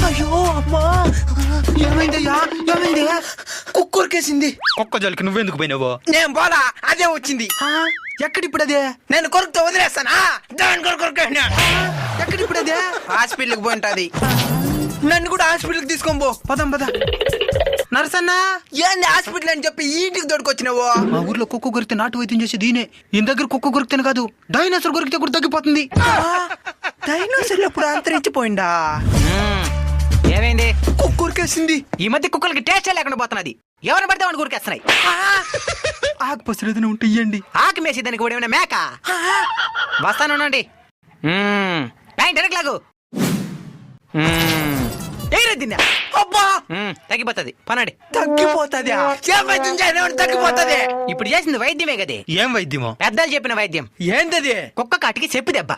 అయ్యో అమ్మా, ఏమైందయ్యా? ఏమైంది? కుక్కరికేసింది. కుక్క జోలికి నువ్వెందుకు పోయినావు? నేను పోలా, అదే వచ్చింది. ఎక్కడిప్పుడు అదే? నేను కొరుకుతో వదిలేస్తానా? దాని కొరకు ఎక్కడిప్పుడు అదే? హాస్పిటల్కి పోయింటది. నన్ను కూడా హాస్పిటల్కి తీసుకొని పో. పదం పద. నర్సన్నా, ఏంది హాస్పిటల్ అని చెప్పి ఈ ఇంటికి దొడుకొచ్చినావు? మా ఊర్లో కుక్క కొరికితే నాటు వైద్యం చేసేది ఈయనే. ఈయన దగ్గర కుక్క కొరికితేనే కాదు, డైనోసార్ కొరికితే కూడా తగ్గిపోతుంది. డైనోసార్ ఎప్పుడు అంతరించిపోయిందా? ఏమైంది? కుక్క కొరికేసింది. ఈ మధ్య కుక్కలకి టేస్ట్ లేకుండా పోతున్నది. ఎవరిని పడితే వాడిని కొరికేస్తున్నాయి. ఆకు పసరు ఏదైనా ఉంటే ఇయ్యండి. ఆకు మేసి దానికి కూడా ఏమైనా మేక వస్తానుండి. డైరెక్ట్ లాగు. అబ్బా, తగ్గిపోతుంది పనండి. తగ్గిపోతుంది. తగ్గిపోతుంది. ఇప్పుడు చేసింది వైద్యమే కదే. ఏం వైద్యమో? పెద్దలు చెప్పిన వైద్యం. ఏంటది? కుక్క కాటికి చెప్పు దెబ్బ.